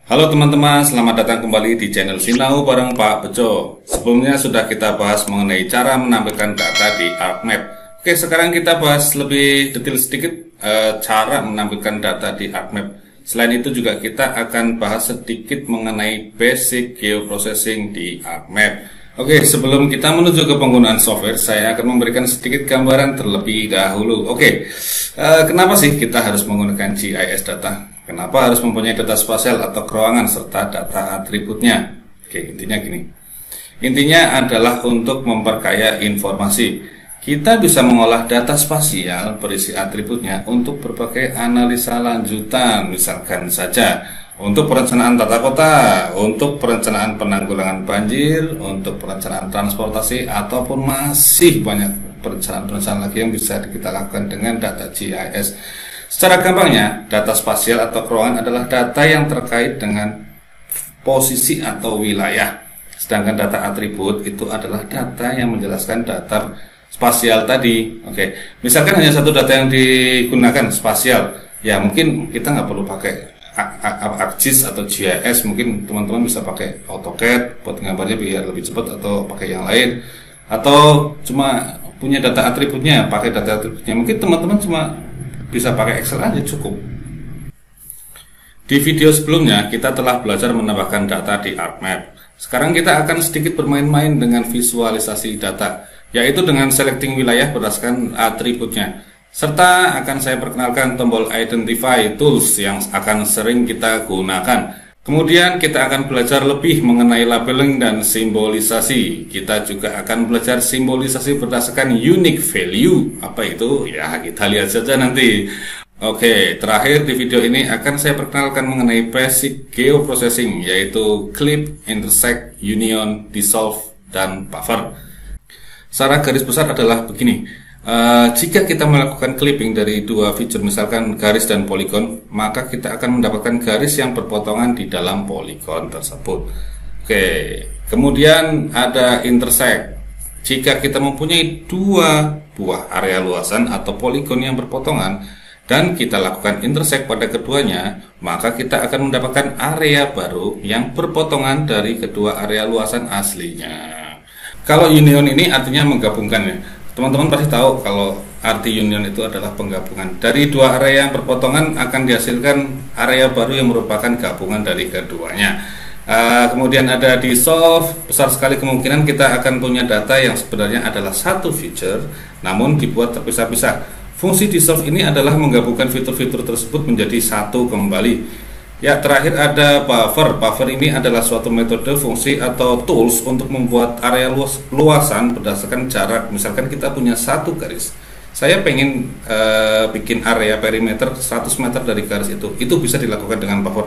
Halo teman-teman, selamat datang kembali di channel Sinau bareng Pak Bejo. Sebelumnya sudah kita bahas mengenai cara menampilkan data di ArcMap. Oke, sekarang kita bahas lebih detail sedikit cara menampilkan data di ArcMap. Selain itu juga kita akan bahas sedikit mengenai basic geoprocessing di ArcMap. Oke, sebelum kita menuju ke penggunaan software, saya akan memberikan sedikit gambaran terlebih dahulu. Oke, kenapa sih kita harus menggunakan GIS data? Kenapa harus mempunyai data spasial atau keruangan serta data atributnya? Oke, intinya gini. Intinya adalah untuk memperkaya informasi. Kita bisa mengolah data spasial berisi atributnya untuk berbagai analisa lanjutan, misalkan saja untuk perencanaan tata kota, untuk perencanaan penanggulangan banjir, untuk perencanaan transportasi, ataupun masih banyak perencanaan-perencanaan lagi yang bisa kita lakukan dengan data GIS. Secara gampangnya, data spasial atau keruangan adalah data yang terkait dengan posisi atau wilayah. Sedangkan data atribut itu adalah data yang menjelaskan data spasial tadi. Oke, misalkan hanya satu data yang digunakan spasial, ya mungkin kita nggak perlu pakai ArcGIS atau GIS. Mungkin teman-teman bisa pakai AutoCAD buat gambarnya biar lebih cepat, atau pakai yang lain, atau cuma punya data atributnya, pakai data atributnya. Mungkin teman-teman cuma bisa pakai Excel aja cukup. Di video sebelumnya kita telah belajar menambahkan data di ArcMap. Sekarang kita akan sedikit bermain-main dengan visualisasi data, yaitu dengan selecting wilayah berdasarkan atributnya. Serta akan saya perkenalkan tombol Identify Tools yang akan sering kita gunakan. Kemudian kita akan belajar lebih mengenai labeling dan simbolisasi. Kita juga akan belajar simbolisasi berdasarkan unique value. Apa itu? Ya, kita lihat saja nanti. Oke, terakhir di video ini akan saya perkenalkan mengenai basic geoprocessing, yaitu clip, intersect, union, dissolve, dan buffer. Secara garis besar adalah begini. Jika kita melakukan clipping dari dua feature, misalkan garis dan poligon, maka kita akan mendapatkan garis yang berpotongan di dalam poligon tersebut. Oke, kemudian ada intersect. Jika kita mempunyai dua buah area luasan atau poligon yang berpotongan dan kita lakukan intersect pada keduanya, maka kita akan mendapatkan area baru yang berpotongan dari kedua area luasan aslinya. Kalau union ini artinya menggabungkan, ya. Teman-teman pasti tahu kalau arti union itu adalah penggabungan. Dari dua area yang berpotongan akan dihasilkan area baru yang merupakan gabungan dari keduanya. Kemudian ada dissolve. Besar sekali kemungkinan kita akan punya data yang sebenarnya adalah satu feature, namun dibuat terpisah-pisah. Fungsi dissolve ini adalah menggabungkan fitur-fitur tersebut menjadi satu kembali. Ya, terakhir ada buffer. Buffer ini adalah suatu metode, fungsi, atau tools untuk membuat area luasan berdasarkan jarak. Misalkan kita punya satu garis, saya pengen bikin area perimeter 100 meter dari garis itu bisa dilakukan dengan buffer.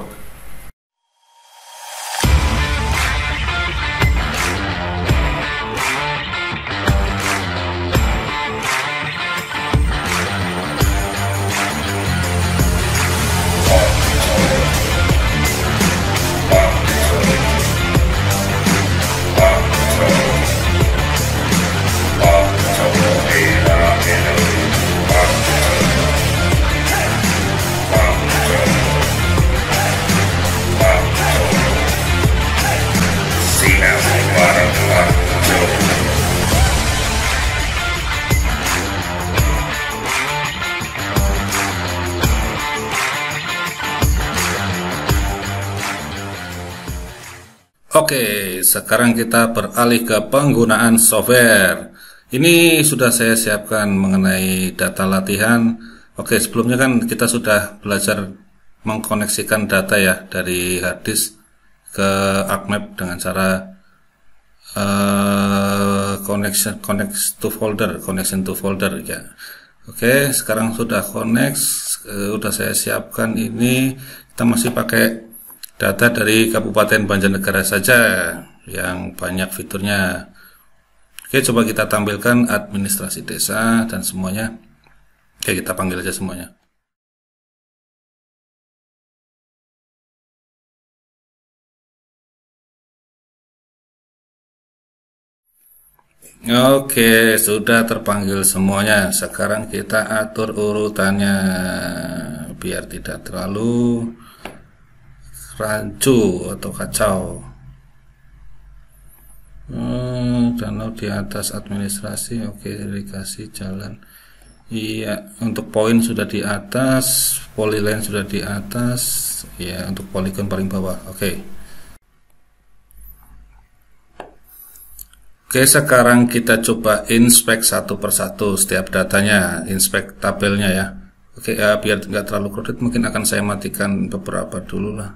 Oke, sekarang kita beralih ke penggunaan software. Ini sudah saya siapkan mengenai data latihan. Oke, sebelumnya kan kita sudah belajar mengkoneksikan data ya dari hard disk ke ArcMap dengan cara connection to folder ya. Oke, sekarang sudah connect, sudah saya siapkan ini. Kita masih pakai data dari Kabupaten Banjarnegara saja yang banyak fiturnya. Oke, coba kita tampilkan administrasi desa dan semuanya. Oke, kita panggil aja semuanya. Oke, sudah terpanggil semuanya. Sekarang kita atur urutannya biar tidak terlalu rancu atau kacau. Danau di atas administrasi, oke, irigasi jalan. Iya, untuk poin sudah di atas, polyline sudah di atas, ya untuk poligon paling bawah. Oke. Oke, sekarang kita coba inspect satu persatu setiap datanya, inspect tabelnya ya. Oke, biar nggak terlalu crowded, mungkin akan saya matikan beberapa dulu lah.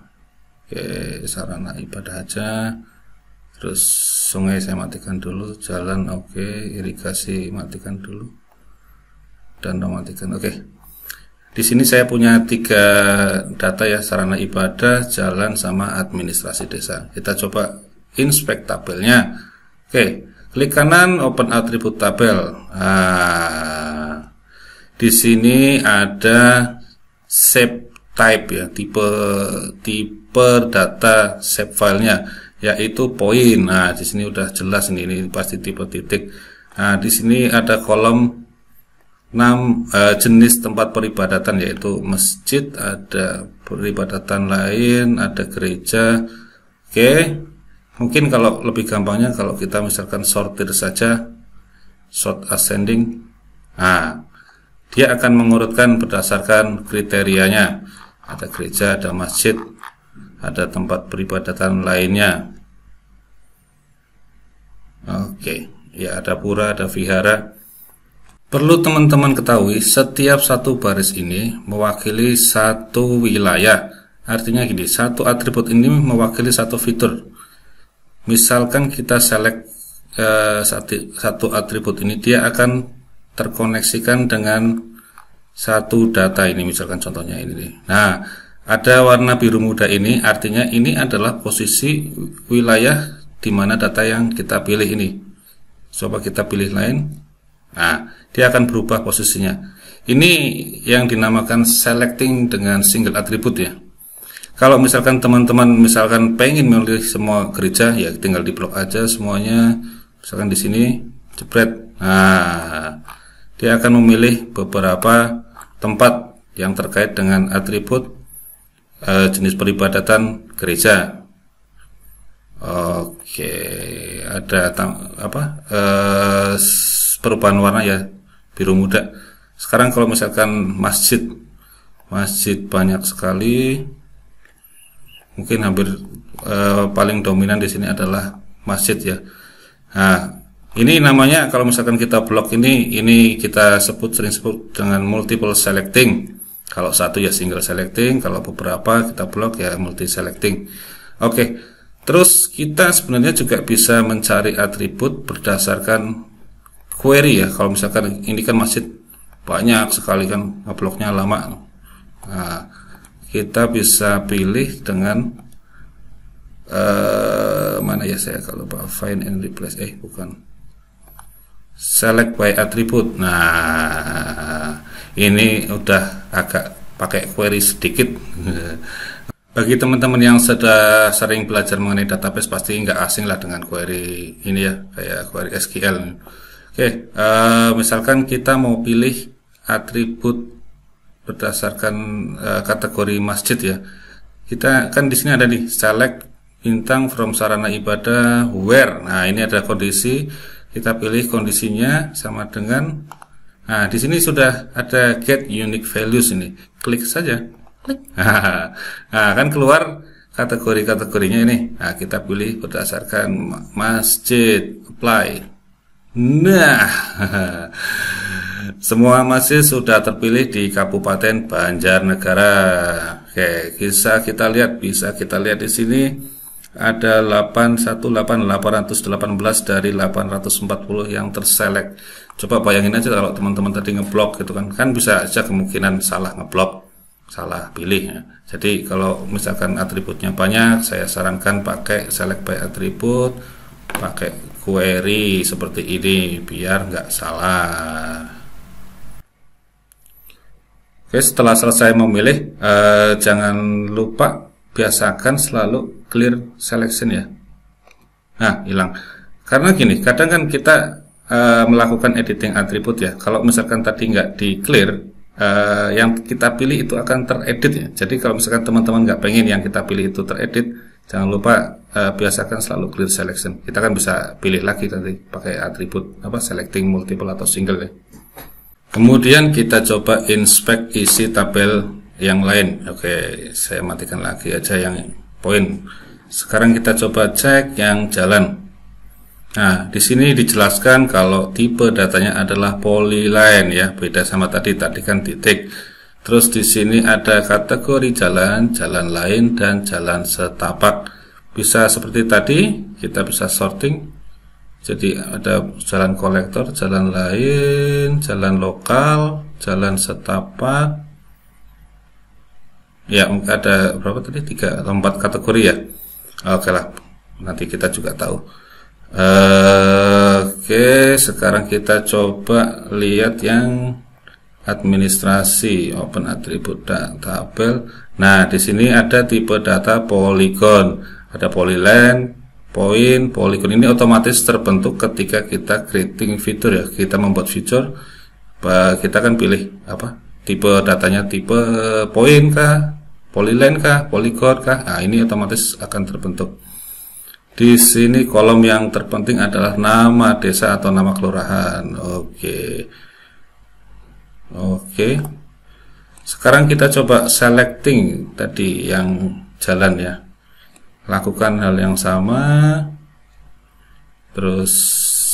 Oke, sarana ibadah aja. Terus sungai saya matikan dulu, jalan oke, irigasi matikan dulu. Dan mematikan. Oke. Di sini saya punya 3 data ya, sarana ibadah, jalan, sama administrasi desa. Kita coba inspect tabelnya. Oke, klik kanan, open atribut tabel. Nah, di sini ada shape type ya, tipe data shape filenya, yaitu poin. Nah, di sini udah jelas ini pasti tipe titik. Nah, di sini ada kolom 6 jenis tempat peribadatan, yaitu masjid, ada peribadatan lain, ada gereja. Oke, mungkin kalau lebih gampangnya kalau kita misalkan sortir saja, sort ascending, nah dia akan mengurutkan berdasarkan kriterianya. Ada gereja, ada masjid, ada tempat peribadatan lainnya. Oke, ya ada pura, ada vihara. Perlu teman-teman ketahui, setiap satu baris ini mewakili satu wilayah. Artinya gini, satu atribut ini mewakili satu fitur. Misalkan kita select satu atribut ini, dia akan terkoneksikan dengan satu data ini. Misalkan contohnya ini. Nah, ada warna biru muda ini, artinya ini adalah posisi wilayah di mana data yang kita pilih ini. Coba kita pilih lain. Nah, dia akan berubah posisinya. Ini yang dinamakan selecting dengan single attribute ya. Kalau misalkan teman-teman misalkan pengen memilih semua gereja, ya tinggal diblok aja semuanya. Misalkan di sini jepret. Nah, dia akan memilih beberapa tempat yang terkait dengan atribut jenis peribadatan gereja. Oke, ada perubahan warna ya, biru muda. Sekarang kalau misalkan masjid banyak sekali, mungkin hampir paling dominan di sini adalah masjid ya. Nah, ini namanya kalau misalkan kita blok ini kita sering sebut dengan multiple selecting. Kalau satu ya single selecting, kalau beberapa kita blok ya multi selecting. Oke, terus kita sebenarnya juga bisa mencari atribut berdasarkan query ya. Kalau misalkan ini kan masjid banyak sekali kan, ngebloknya lama. Nah, kita bisa pilih dengan mana ya, saya kalau lupa, find and replace, bukan, select by attribute. Nah, ini udah agak pakai query sedikit. Bagi teman-teman yang sudah sering belajar mengenai database pasti nggak asing lah dengan query ini ya, kayak query SQL. Oke, misalkan kita mau pilih atribut berdasarkan kategori masjid ya. Kita kan di sini ada nih select bintang from sarana ibadah where. Nah, ini ada kondisi, kita pilih kondisinya sama dengan. Nah, di sini sudah ada get unique values ini. Klik saja. Klik. Nah, kan keluar kategori-kategorinya ini. Nah, kita pilih berdasarkan masjid, apply. Nah, semua masjid sudah terpilih di Kabupaten Banjarnegara. Oke, bisa kita lihat di sini ada 818 dari 840 yang terselect. Coba bayangin aja kalau teman-teman tadi ngeblok gitu kan bisa aja kemungkinan salah ngeblok, salah pilih ya. Jadi kalau misalkan atributnya banyak, saya sarankan pakai select by attribute, pakai query seperti ini biar nggak salah. Oke, setelah selesai memilih, jangan lupa biasakan selalu clear selection ya. Nah, hilang. Karena gini, kadang kan kita melakukan editing atribut ya. Kalau misalkan tadi nggak di clear yang kita pilih itu akan teredit ya. Jadi kalau misalkan teman-teman nggak pengen yang kita pilih itu teredit, jangan lupa biasakan selalu clear selection. Kita kan bisa pilih lagi nanti pakai atribut selecting multiple atau single ya. Kemudian kita coba inspect isi tabel yang lain. Oke, saya matikan lagi aja yang poin. Sekarang kita coba cek yang jalan. Nah, di sini dijelaskan kalau tipe datanya adalah polyline ya, beda sama tadi kan titik. Terus di sini ada kategori jalan, jalan lain dan jalan setapak. Bisa seperti tadi, kita bisa sorting. Jadi ada jalan kolektor, jalan lain, jalan lokal, jalan setapak. Ya, ada berapa tadi? 3 atau 4 kategori ya. Oke lah, nanti kita juga tahu. Oke, sekarang kita coba lihat yang administrasi, open attribute tabel. Nah, di sini ada tipe data polygon, ada polyline, point, polygon. Ini otomatis terbentuk ketika kita creating fitur ya. Kita membuat fitur, kita kan pilih tipe datanya, tipe point kah, polyline kah, polygon kah. Nah, ini otomatis akan terbentuk. Di sini kolom yang terpenting adalah nama desa atau nama kelurahan. Oke. Sekarang kita coba selecting tadi yang jalan ya. Lakukan hal yang sama. Terus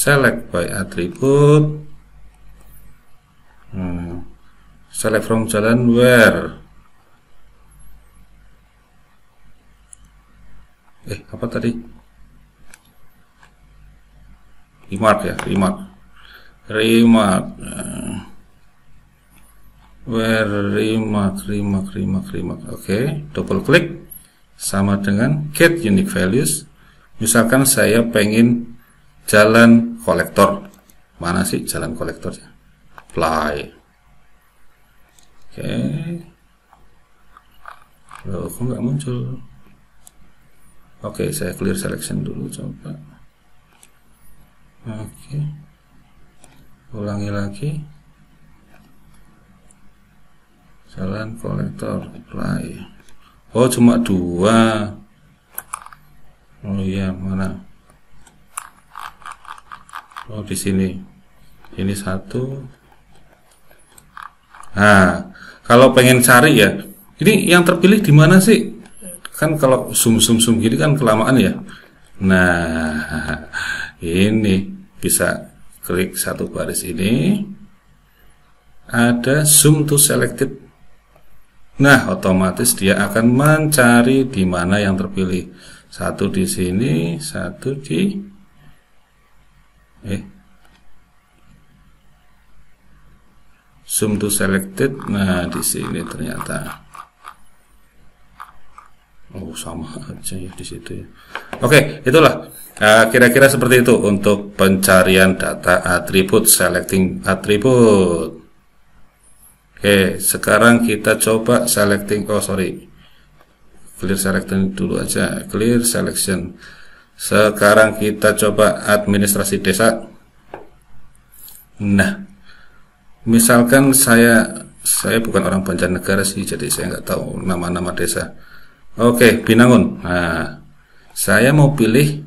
select by attribute. Select from jalan where. Apa tadi? Remark ya, remark. Where remark. Oke, double klik sama dengan get unique values. Misalkan saya pengen jalan kolektor. Mana sih jalan kolektornya? Apply. Oke. Loh, kok nggak muncul? Oke, saya clear selection dulu coba. Oke, ulangi lagi. Jalan kolektor apply. Oh, cuma 2. Oh iya, mana? Oh, di sini. Ini 1. Nah, kalau pengen cari ya, ini yang terpilih di mana sih? Kan kalau zoom gini kan kelamaan ya. Nah, ini bisa klik satu baris ini, ada zoom to selected. Nah, otomatis dia akan mencari di mana yang terpilih. 1 di sini, 1 di zoom to selected. Nah, di sini ternyata. Oh, sama aja ya di situ ya. Oke, itulah. Kira-kira seperti itu untuk pencarian data atribut, selecting atribut. Oke, sekarang kita coba selecting. Clear selection dulu aja. Clear selection. Sekarang kita coba administrasi desa. Nah, misalkan saya bukan orang Banjarnegara sih, jadi saya nggak tahu nama-nama desa. Oke, Binangun. Nah, saya mau pilih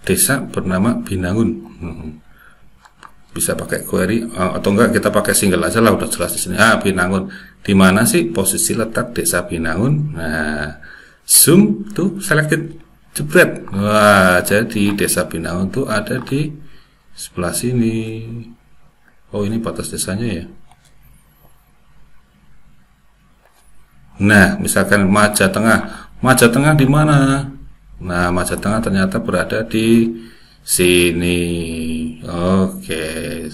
desa bernama Binangun. Bisa pakai query atau enggak kita pakai single aja lah, udah jelas di sini. Binangun. Di mana sih posisi letak desa Binangun? Nah, zoom to selected, jebret. Wah, jadi desa Binangun tuh ada di sebelah sini. Oh, ini batas desanya ya. Nah, misalkan Majatengah di mana? Nah, Majatengah ternyata berada di sini. Oke.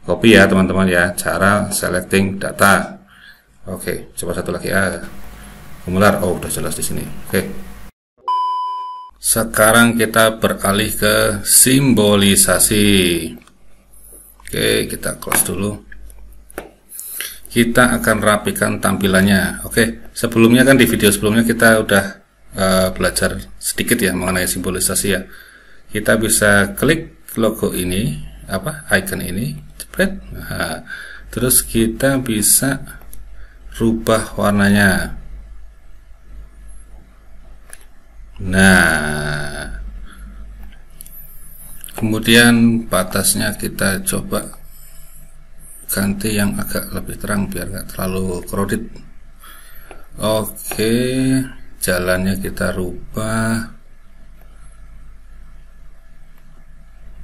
Copy ya teman-teman ya, cara selecting data. Oke, coba satu lagi Formular. Oh, udah jelas di sini. Oke. Sekarang kita beralih ke simbolisasi. Oke, kita close dulu. Kita akan rapikan tampilannya. Oke, sebelumnya kan di video sebelumnya kita udah belajar sedikit ya mengenai simbolisasi ya. Kita bisa klik logo ini, icon ini, jepret. Nah, terus kita bisa rubah warnanya. Nah, kemudian batasnya kita coba ganti yang agak lebih terang biar nggak terlalu crowded. Oke, jalannya kita rubah.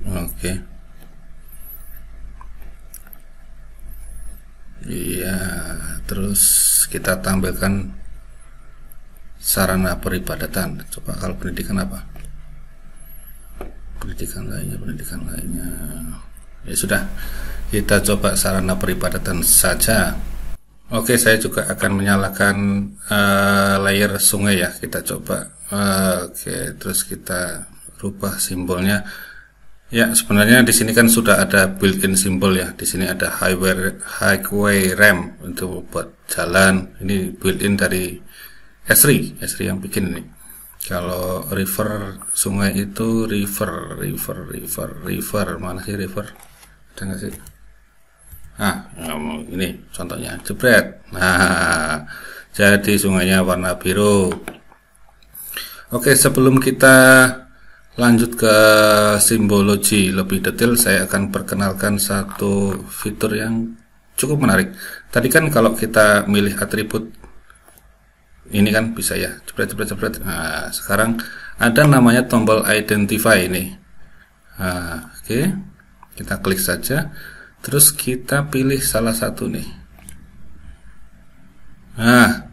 Oke, iya, terus kita tampilkan sarana peribadatan. Coba kalau pendidikan apa? Pendidikan lainnya. Ya sudah, kita coba sarana peribadatan saja. Oke, saya juga akan menyalakan layer sungai ya. Kita coba. Oke, terus kita rubah simbolnya. Ya, sebenarnya di sini kan sudah ada built-in simbol ya. Di sini ada highway ramp untuk buat jalan. Ini built-in dari Esri yang bikin ini. Kalau river sungai itu river. Mana sih river? Ada nggak sih? Ini contohnya, jebret. Nah, jadi sungainya warna biru. Oke, sebelum kita lanjut ke simbologi lebih detail, saya akan perkenalkan satu fitur yang cukup menarik. Tadi kan kalau kita milih atribut ini kan bisa ya, jepret. Nah, sekarang ada namanya tombol identify ini. Nah, oke, kita klik saja, terus kita pilih salah satu nih. Nah,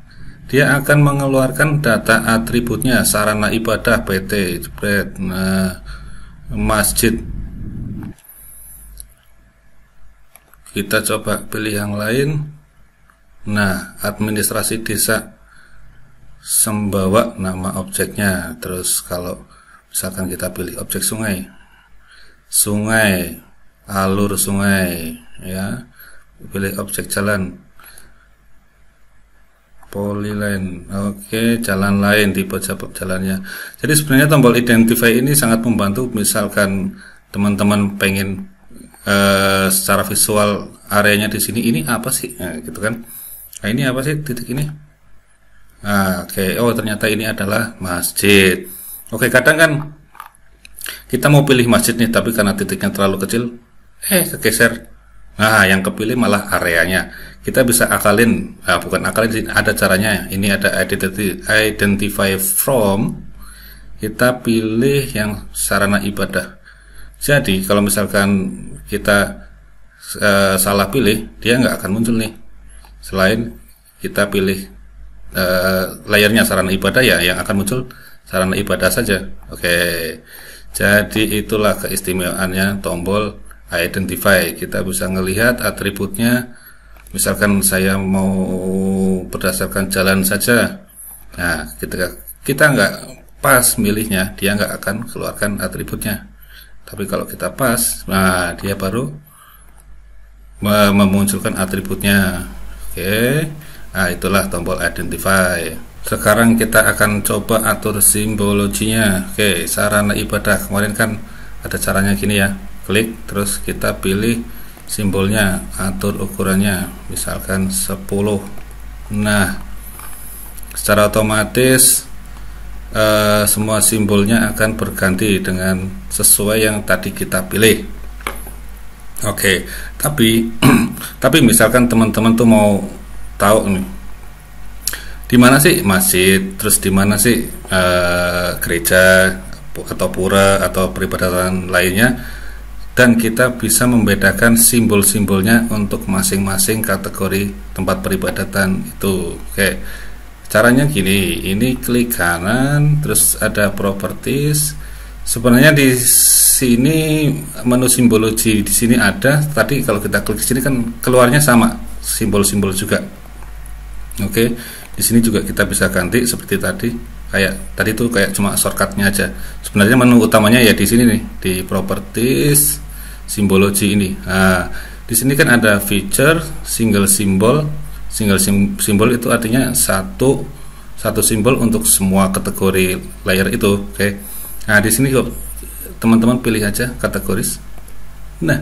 dia akan mengeluarkan data atributnya, sarana ibadah PT, jepret. Nah, masjid. Kita coba pilih yang lain. Nah, administrasi desa Sembawa, nama objeknya. Terus kalau misalkan kita pilih objek sungai, alur sungai, ya, pilih objek jalan, polyline. Oke, jalan lain, tipe jalannya. Jadi sebenarnya tombol identify ini sangat membantu. Misalkan teman-teman pengen secara visual areanya di sini, ini apa sih? Nah, gitu kan. Nah, ini apa sih titik ini? Nah, oke. Oh, ternyata ini adalah masjid. Oke, kadang kan kita mau pilih masjid nih, tapi karena titiknya terlalu kecil, kegeser. Nah, yang kepilih malah areanya. Kita bisa akalin, bukan akalin, ada caranya. Ini ada identify from. Kita pilih yang sarana ibadah. Jadi kalau misalkan kita salah pilih, dia nggak akan muncul nih. Selain kita pilih layarnya sarana ibadah, ya yang akan muncul sarana ibadah saja. Oke, jadi itulah keistimewaannya tombol identify. Kita bisa melihat atributnya. Misalkan saya mau berdasarkan jalan saja, nah ketika kita nggak pas milihnya, dia nggak akan keluarkan atributnya. Tapi kalau kita pas, nah dia baru memunculkan atributnya. Oke, nah itulah tombol identify. Sekarang kita akan coba atur simbologinya. Oke, sarana ibadah. Kemarin kan ada caranya gini ya, klik terus kita pilih simbolnya, atur ukurannya, misalkan 10. Nah, secara otomatis semua simbolnya akan berganti dengan sesuai yang tadi kita pilih. Oke, tapi misalkan teman-teman tuh mau tahu nih, di mana sih masjid, terus di mana sih gereja atau pura atau peribadatan lainnya, dan kita bisa membedakan simbol-simbolnya untuk masing-masing kategori tempat peribadatan itu. Oke, caranya gini, ini klik kanan, terus ada properties. Sebenarnya di sini menu simbologi di sini ada. Tadi kalau kita klik sini kan keluarnya sama, simbol-simbol juga. Oke, di sini juga kita bisa ganti seperti tadi. Kayak tadi tuh kayak cuma shortcutnya aja. Sebenarnya menu utamanya ya di sini nih, di properties, simbologi ini. Nah, di sini kan ada feature, single symbol. Single symbol itu artinya satu simbol untuk semua kategori layer itu. Oke. Nah, di sini kok teman-teman pilih aja kategoris. Nah,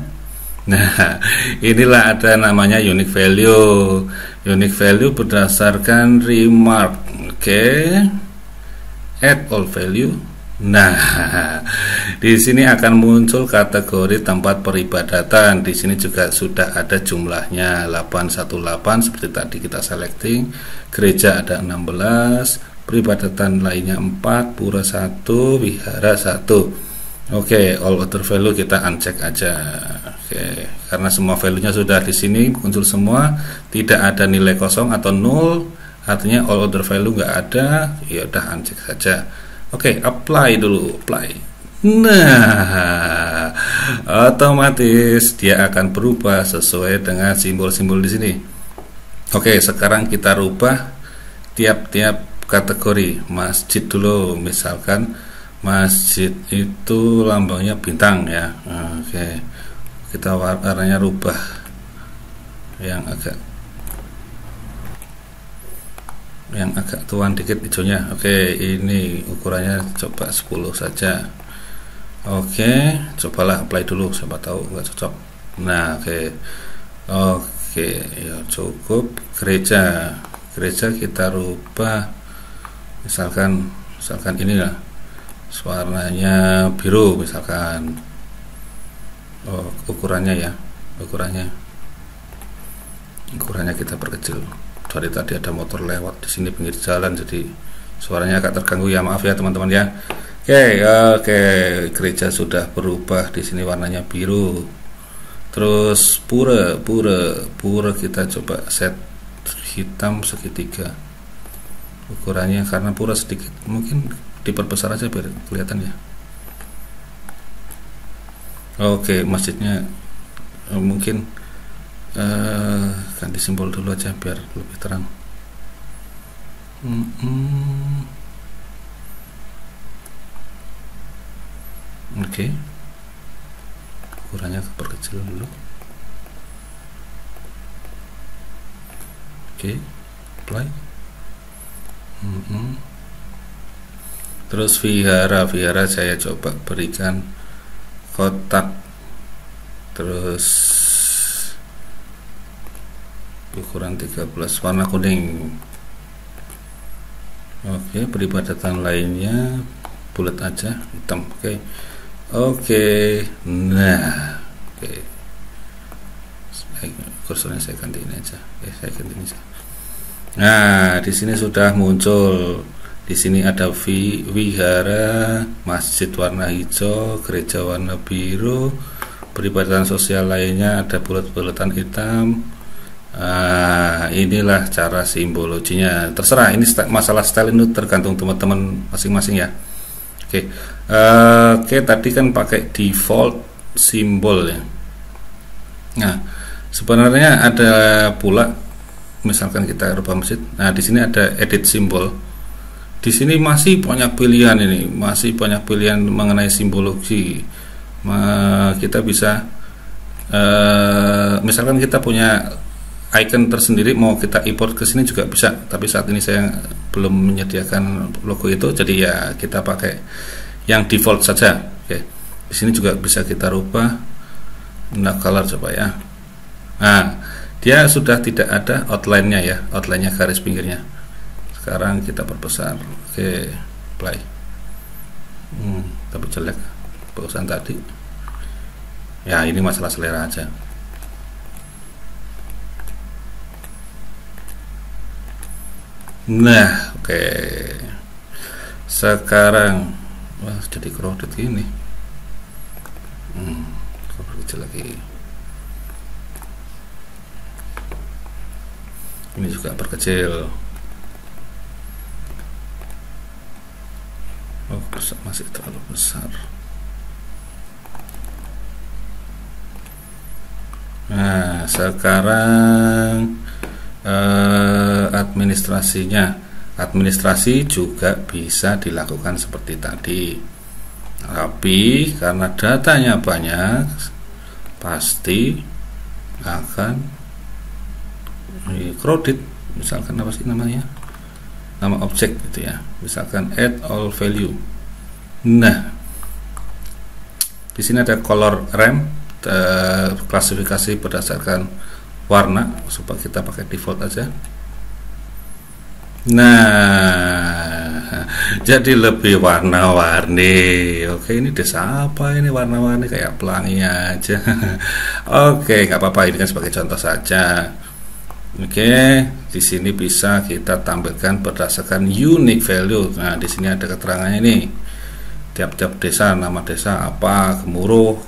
Nah, inilah ada namanya unique value. Unique value berdasarkan remark. Oke. Add all value. Nah, di sini akan muncul kategori tempat peribadatan. Di sini juga sudah ada jumlahnya 818 seperti tadi kita selecting. Gereja ada 16, peribadatan lainnya 4, pura 1, wihara 1. Oke, all other value kita uncheck aja. Oke, karena semua value-nya sudah di sini muncul semua, tidak ada nilai kosong atau nol, artinya all other value nggak ada, ya udah uncheck saja. Oke, apply dulu, apply. Nah, otomatis dia akan berubah sesuai dengan simbol-simbol di sini. Oke, sekarang kita rubah tiap-tiap kategori. Masjid dulu, misalkan masjid itu lambangnya bintang ya. Oke, kita warnanya rubah yang agak tuan dikit hijaunya. Oke, ini ukurannya coba 10 saja. Oke, cobalah apply dulu, siapa tahu nggak cocok. Nah, oke, ya cukup. Gereja kita rubah misalkan ini lah, warnanya biru misalkan. Ukurannya kita perkecil. Dari tadi ada motor lewat di sini pinggir jalan, jadi suaranya agak terganggu ya, maaf ya teman-teman ya. Oke, gereja sudah berubah, di sini warnanya biru. Terus pura kita coba set hitam segitiga. Ukurannya karena pura sedikit, mungkin diperbesar aja biar kelihatan ya. Oke, masjidnya mungkin ganti simbol dulu aja biar lebih terang. Oke, ukurannya perkecil dulu. Oke, apply. Terus vihara saya coba berikan kotak, terus ukuran 13, warna kuning. Oke, peribadatan lainnya bulat aja, hitam. Oke. Nah, kursornya saya ganti ini aja. Nah, di sini sudah muncul. Di sini ada wihara, masjid warna hijau, gereja warna biru, peribadatan sosial lainnya ada bulat-bulatan hitam. Inilah cara simbologinya. Terserah, ini masalah style itu tergantung teman-teman masing-masing ya. Oke, tadi kan pakai default simbol ya. Nah, sebenarnya ada pula, misalkan kita rubah masjid. Nah, di sini ada edit simbol. Di sini masih banyak pilihan mengenai simbologi. Kita bisa, misalkan kita punya icon tersendiri, mau kita import ke sini juga bisa. Tapi saat ini saya belum menyediakan logo itu, jadi ya kita pakai yang default saja. Oke, di sini juga bisa kita rubah. Nah, color coba ya. Nah, dia sudah tidak ada outline-nya ya, outline-nya garis pinggirnya. Sekarang kita perbesar. Oke, play. Tapi jelek bagusan tadi. Ya, ini masalah selera aja. Nah, oke. Sekarang jadi crowded gini. Kecil lagi. Ini juga perkecil. Masih terlalu besar. Nah, sekarang administrasi juga bisa dilakukan seperti tadi, tapi karena datanya banyak pasti akan crowded. Misalkan apa sih namanya, nama objek gitu ya, misalkan add all value. Nah, di sini ada color ramp. klasifikasi berdasarkan warna, supaya kita pakai default aja. Nah, jadi lebih warna-warni. Oke, ini desa apa ini warna-warni kayak pelangi aja. Oke, nggak apa-apa, ini kan sebagai contoh saja. Oke, di sini bisa kita tampilkan berdasarkan unique value. Nah, di sini ada keterangannya ini. Tiap-tiap desa, nama desa apa, Gemuruh,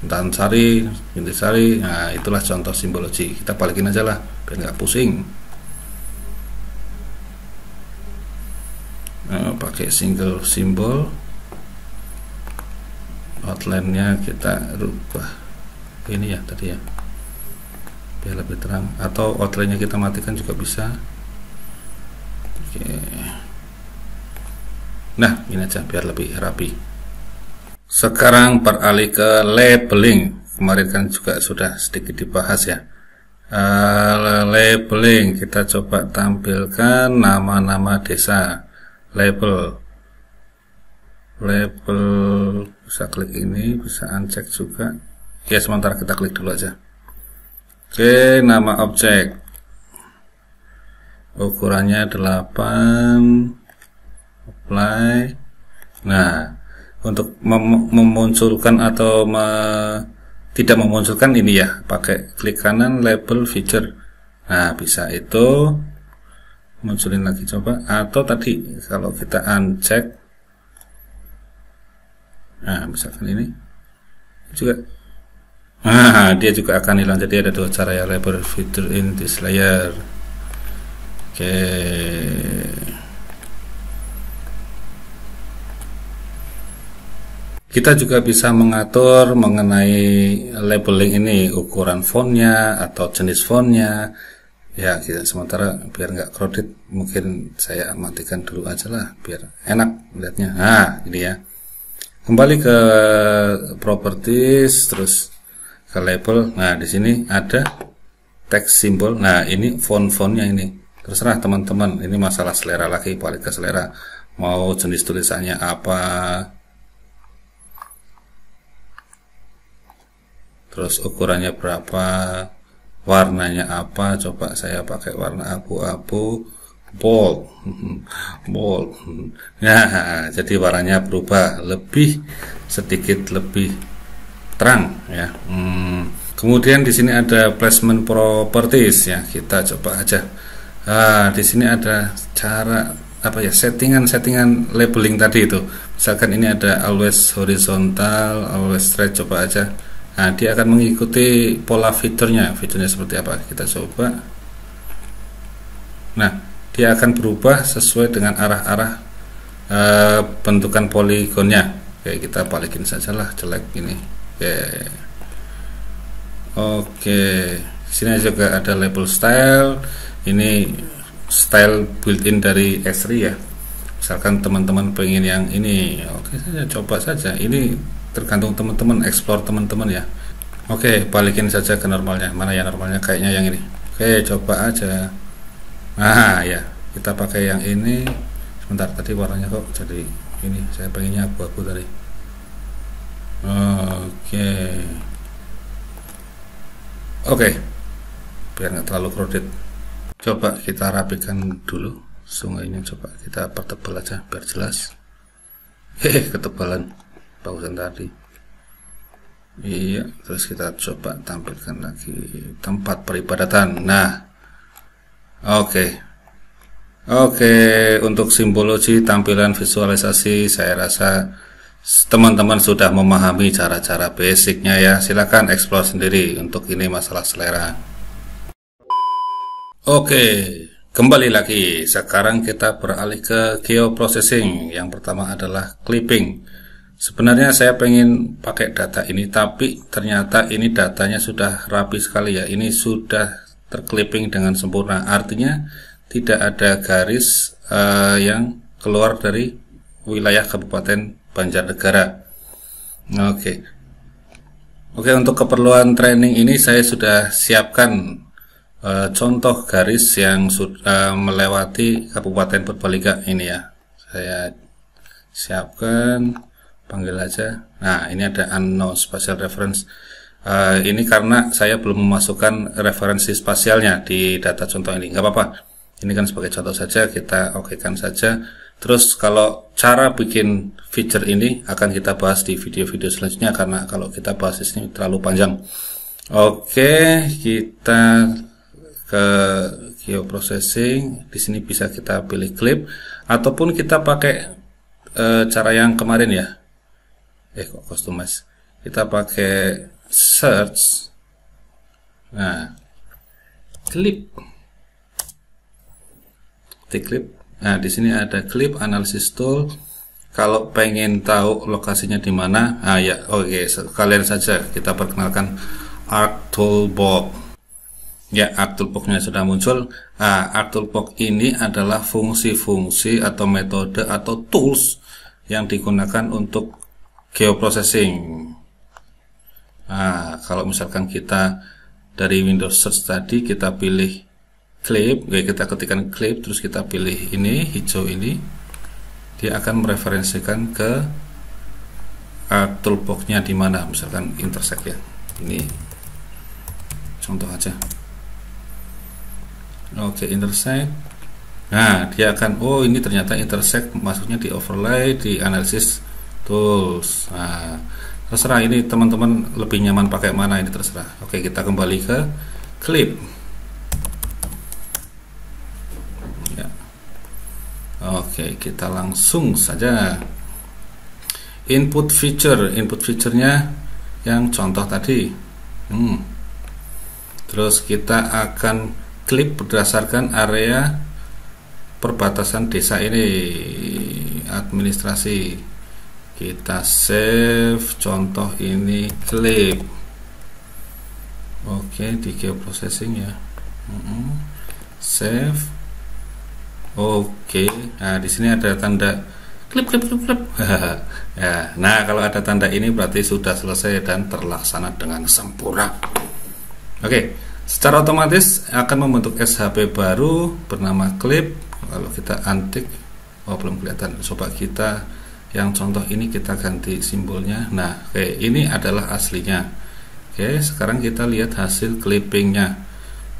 Intansari, Intisari. Nah, itulah contoh simbologi. Kita balikin aja lah, biar nggak pusing. Pakai single simbol, outline-nya kita rubah ini ya tadi ya, biar lebih terang, atau outline-nya kita matikan juga bisa. Oke. Nah, ini aja biar lebih rapi. Sekarang beralih ke labeling. Kemarin kan juga sudah sedikit dibahas ya. Labeling, kita coba tampilkan nama-nama desa. Label bisa klik ini, bisa uncheck juga ya, sementara kita klik dulu aja. Oke, nama objek ukurannya 8, apply. Nah, untuk memunculkan atau tidak memunculkan ini ya, pakai klik kanan label feature. Nah, bisa itu munculin lagi, coba, atau tadi kalau kita uncheck, nah misalkan ini juga, nah dia juga akan hilang. Jadi ada dua cara ya, label feature in this layer. Oke, kita juga bisa mengatur mengenai labeling ini, ukuran fontnya atau jenis fontnya ya. Kita sementara biar nggak crowded, mungkin saya matikan dulu aja lah biar enak lihatnya. Nah, ini ya, kembali ke properties, terus ke label. Nah, di sini ada text simbol. Nah, ini font-fontnya ini terserah teman-teman, ini masalah selera lagi, balik ke selera, mau jenis tulisannya apa, terus ukurannya berapa, warnanya apa. Coba saya pakai warna abu-abu, bold. Nah, jadi warnanya berubah, lebih sedikit lebih terang ya. Kemudian di sini ada placement properties ya, kita coba aja. Nah, di sini ada cara apa ya, settingan labeling tadi itu. Misalkan ini ada always horizontal, always straight, coba aja. Nah, dia akan mengikuti pola fiturnya seperti apa, kita coba. Nah, dia akan berubah sesuai dengan arah-arah bentukan poligonnya. Oke, kita balikin sajalah, jelek ini. Oke, sini juga ada label style. Ini style built-in dari S3 ya. Misalkan teman-teman pengen yang ini, oke saja, coba saja. Ini tergantung teman-teman, explore teman-teman ya. Oke, balikin saja ke normalnya. Mana ya normalnya? Kayaknya yang ini. Oke, coba aja. Nah ya, kita pakai yang ini. Sebentar, tadi warnanya kok jadi ini, saya pengennya abu-abu tadi. Oke, biar nggak terlalu crowded. Coba kita rapikan dulu sungainya, coba kita pertebal aja biar jelas. Ketebalan bagusan tadi. Iya, terus kita coba tampilkan lagi tempat peribadatan. Nah, oke, untuk simbologi tampilan visualisasi, saya rasa teman-teman sudah memahami cara-cara basicnya ya. Silakan explore sendiri, untuk ini masalah selera. Oke, kembali lagi. Sekarang kita beralih ke geoprocessing. Yang pertama adalah clipping. Sebenarnya saya pengen pakai data ini, tapi ternyata ini datanya sudah rapi sekali ya. Ini sudah terclipping dengan sempurna. Artinya tidak ada garis yang keluar dari wilayah Kabupaten Banjarnegara. Oke, untuk keperluan training ini saya sudah siapkan contoh garis yang sudah melewati Kabupaten Purbalingga ini ya. Saya siapkan, panggil aja. Nah, ini ada unknown spatial reference. Ini karena saya belum memasukkan referensi spasialnya di data contoh ini, nggak apa-apa. Ini kan sebagai contoh saja, kita okekan saja. Terus kalau cara bikin feature ini akan kita bahas di video-video selanjutnya, karena kalau kita bahas di sini terlalu panjang. Oke, kita ke geoprocessing. Di sini bisa kita pilih clip, ataupun kita pakai cara yang kemarin ya. Kok customize? Kita pakai search. Nah, clip. Clip. Nah, di sini ada clip analysis tool. Kalau pengen tahu lokasinya di mana, ya oke, kalian saja kita perkenalkan ArcToolbox. Ya, ArcToolbox-nya sudah muncul. ArcToolbox ini adalah fungsi-fungsi atau metode atau tools yang digunakan untuk geoprocessing. Kalau misalkan kita dari Windows Search tadi kita pilih clip, kita ketikkan clip, terus kita pilih ini hijau ini, dia akan mereferensikan ke toolbox-nya di mana, misalkan intersect ya. Ini contoh aja. Oke, intersect. Nah, dia akan ini ternyata intersect, masuknya di overlay di analysis tools. Nah, terserah ini teman-teman lebih nyaman pakai mana, ini terserah. Oke, kita kembali ke clip. Oke, kita langsung saja input feature-nya yang contoh tadi. Terus kita akan klik berdasarkan area perbatasan desa ini, administrasi. Kita save contoh ini clip. Oke, di geoprocessing ya. Save. Oke, nah di sini ada tanda klip. Ya, nah kalau ada tanda ini berarti sudah selesai dan terlaksana dengan sempurna. Oke, secara otomatis akan membentuk SHP baru bernama clip. Kalau kita untick, belum kelihatan. Coba kita yang contoh ini kita ganti simbolnya. Nah, oke, ini adalah aslinya. Oke, sekarang kita lihat hasil clippingnya.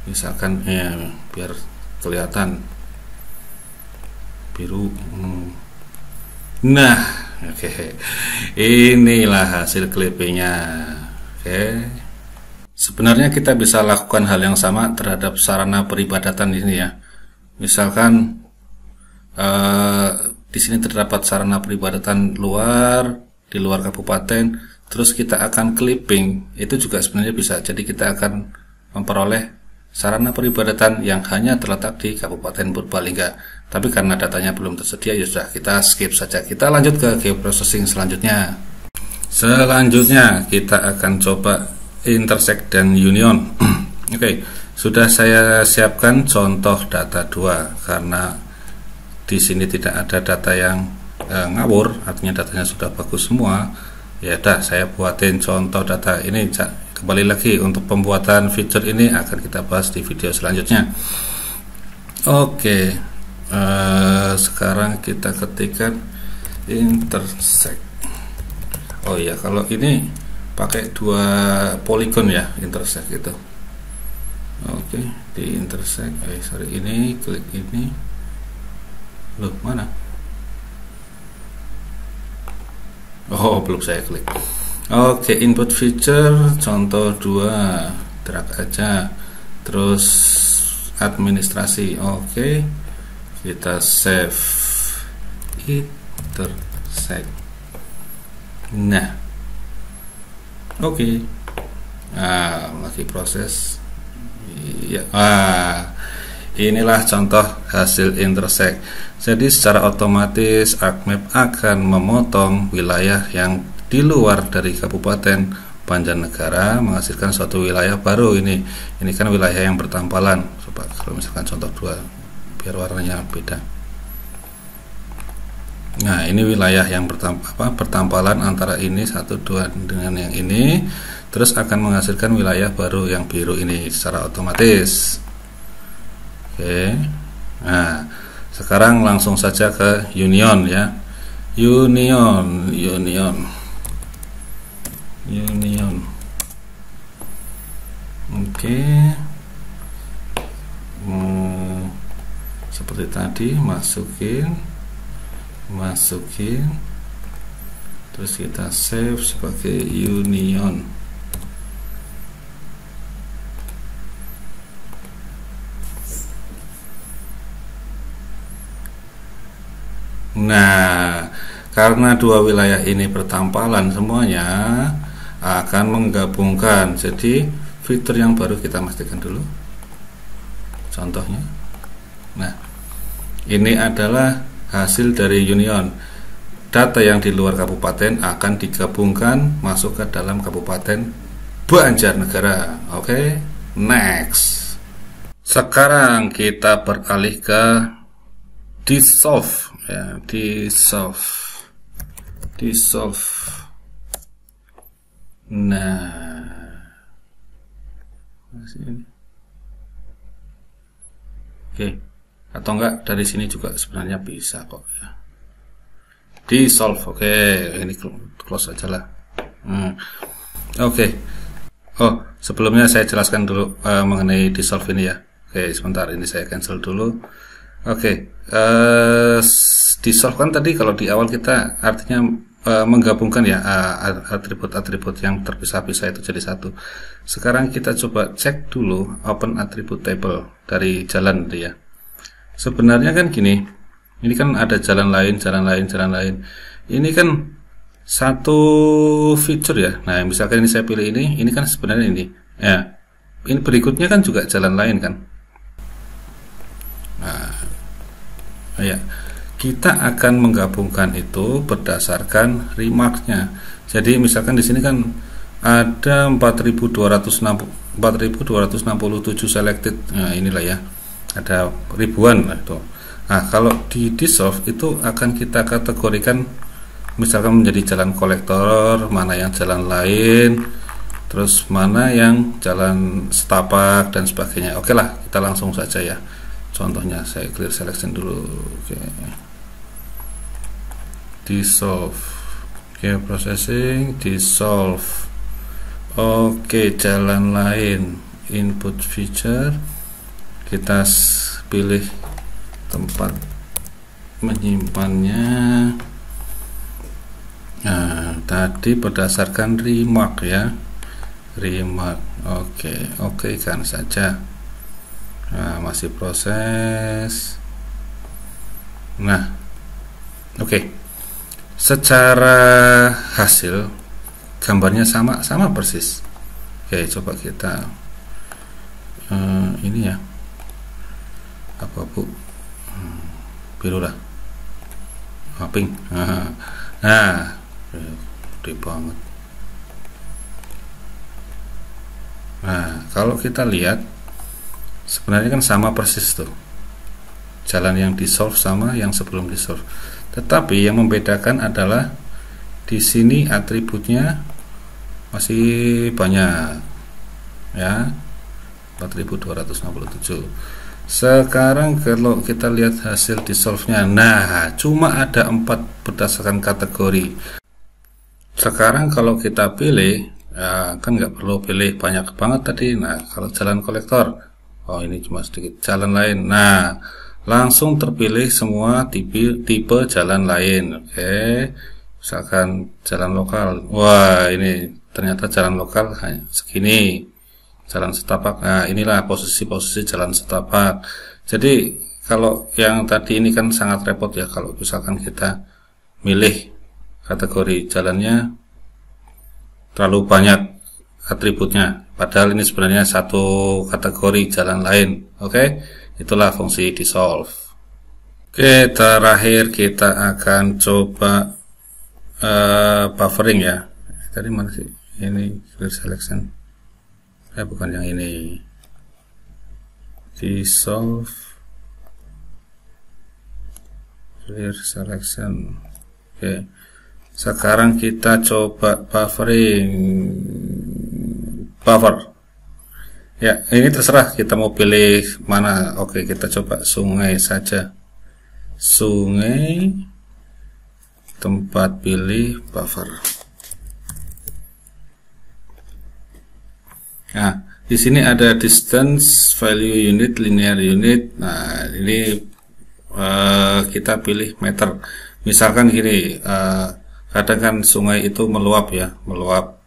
Misalkan biar kelihatan biru. Nah, oke. Inilah hasil clippingnya. Oke. Sebenarnya kita bisa lakukan hal yang sama terhadap sarana peribadatan ini ya. Misalkan di sini terdapat sarana peribadatan di luar kabupaten, terus kita akan clipping. Itu juga sebenarnya bisa. Jadi kita akan memperoleh sarana peribadatan yang hanya terletak di Kabupaten Purbalingga. Tapi karena datanya belum tersedia, ya sudah, kita skip saja. Kita lanjut ke geoprocessing selanjutnya. Selanjutnya kita akan coba intersect dan union. Oke, sudah saya siapkan contoh data 2 karena di sini tidak ada data yang ngawur, artinya datanya sudah bagus semua. Ya udah, saya buatin contoh data ini. Kembali lagi, untuk pembuatan feature ini akan kita bahas di video selanjutnya. Oke, sekarang kita ketikkan intersect. Oh iya, kalau ini pakai 2 poligon ya, intersect itu. Oke, di intersect. Ini klik ini. Loh, mana? Oh, belum saya klik. Oke, input feature contoh 2, drag aja. Terus administrasi. Oke, kita save intersect. Nah, oke. Lagi proses. Ya, inilah contoh hasil intersect. Jadi secara otomatis ArcMap akan memotong wilayah yang di luar dari Kabupaten Banjarnegara, menghasilkan suatu wilayah baru. Ini kan wilayah yang bertampalan. Coba kalau misalkan contoh 2, biar warnanya beda. Nah, ini wilayah yang bertampalan antara ini 1, 2 dengan yang ini, terus akan menghasilkan wilayah baru yang biru ini secara otomatis. Oke. Nah, sekarang langsung saja ke union ya. Union. Oke. Seperti tadi, masukin, terus kita save sebagai union. Nah, karena dua wilayah ini bertampalan semuanya akan menggabungkan. Jadi fitur yang baru kita pastikan dulu. Contohnya, nah ini adalah hasil dari union. Data yang di luar kabupaten akan digabungkan masuk ke dalam kabupaten Banjarnegara. Oke, next. Sekarang kita beralih ke dissolve ya, dissolve. Nah, ini. Oke, atau enggak dari sini juga sebenarnya bisa kok ya. Dissolve. Oke, ini close aja lah. Oke. Oh, sebelumnya saya jelaskan dulu mengenai dissolve ini ya. Oke, sebentar, ini saya cancel dulu. Oke, dissolve kan tadi kalau di awal kita artinya menggabungkan ya atribut-atribut yang terpisah-pisah itu jadi satu. Sekarang kita coba cek dulu open attribute table dari jalan dia. Sebenarnya kan gini, ini kan ada jalan lain. Ini kan satu feature ya. Nah, misalkan ini saya pilih ini kan sebenarnya ini. Ya, ini berikutnya kan juga jalan lain kan. Nah, ya. Kita akan menggabungkan itu berdasarkan remarknya. Jadi misalkan di sini kan ada 4267 selected. Nah, inilah ya. Ada ribuan itu. Nah, kalau di dissolve itu akan kita kategorikan misalkan menjadi jalan kolektor, mana yang jalan lain, terus mana yang jalan setapak dan sebagainya. Oke lah, kita langsung saja ya. Contohnya saya clear selection dulu. Oke. Dissolve. Oke, processing, dissolve. Oke, jalan lain, input feature. Kita pilih tempat menyimpannya. Nah, tadi berdasarkan remark ya. Remark. Oke kan saja. Nah, masih proses. Nah, oke. Secara hasil gambarnya sama persis. Oke, coba kita ini ya, apa bu, biru lah, pink. Nah, gede banget. Nah, kalau kita lihat sebenarnya kan sama persis tuh, jalan yang dissolve sama yang sebelum dissolve. Tetapi yang membedakan adalah di sini atributnya masih banyak ya, 4267. Sekarang kalau kita lihat hasil dissolve-nya, nah cuma ada 4 berdasarkan kategori. Sekarang kalau kita pilih ya, kan nggak perlu pilih banyak banget tadi. Nah, kalau jalan kolektor, oh ini cuma sedikit, jalan lain, nah langsung terpilih semua tipe jalan lain. Oke, misalkan jalan lokal, wah ini ternyata jalan lokal hanya segini. Jalan setapak, nah inilah posisi-posisi jalan setapak. Jadi kalau yang tadi ini kan sangat repot ya, kalau misalkan kita milih kategori jalannya terlalu banyak atributnya, padahal ini sebenarnya satu kategori jalan lain. Oke, itulah fungsi dissolve. Oke, terakhir kita akan coba buffering ya. Tadi mana sih? Ini clear selection. Bukan yang ini. Dissolve, clear selection. Oke. Sekarang kita coba buffering. Buffer. Ya, ini terserah kita mau pilih mana. Oke, kita coba sungai saja. Sungai, tempat pilih buffer. Nah, Di sini ada distance, value unit, linear unit. Nah, ini kita pilih meter. Misalkan gini, kadang kan sungai itu meluap ya, meluap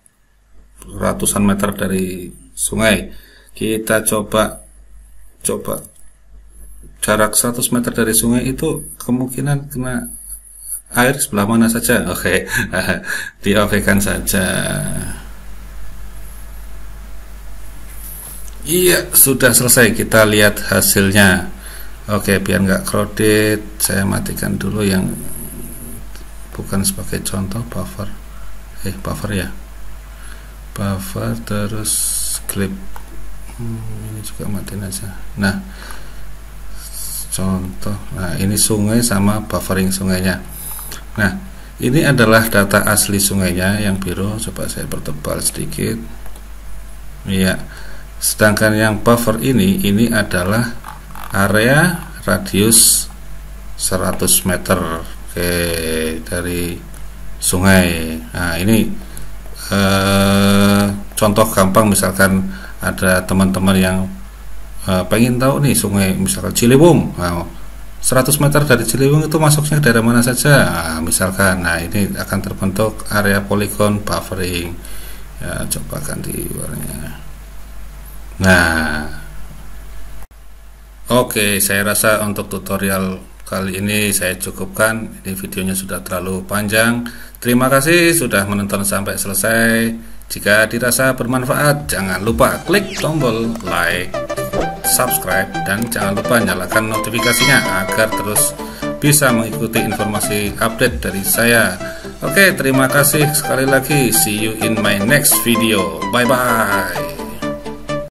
ratusan meter dari sungai. Kita coba jarak 100 meter dari sungai itu kemungkinan kena air sebelah mana saja. Oke, diokekan saja. Iya, sudah selesai. Kita lihat hasilnya. Oke, biar nggak crowded, saya matikan dulu yang bukan sebagai contoh, buffer. Buffer ya. Buffer terus clip. Ini juga matiin aja. Nah, contoh. Nah, ini sungai sama buffering sungainya. Nah, ini adalah data asli sungainya yang biru. Coba saya pertebal sedikit. Iya. Sedangkan yang buffer ini adalah area radius 100 meter dari sungai. Nah, ini contoh gampang, misalkan ada teman-teman yang pengen tahu nih sungai misalkan Ciliwung. Nah, 100 meter dari Ciliwung itu masuknya daerah mana saja. Nah, misalkan, nah ini akan terbentuk area poligon buffering. Ya, coba ganti warnanya. Nah, oke, saya rasa untuk tutorial kali ini saya cukupkan. Ini videonya sudah terlalu panjang. Terima kasih sudah menonton sampai selesai. Jika dirasa bermanfaat, jangan lupa klik tombol like, subscribe, dan jangan lupa nyalakan notifikasinya agar terus bisa mengikuti informasi update dari saya. Oke, terima kasih sekali lagi. See you in my next video. Bye bye.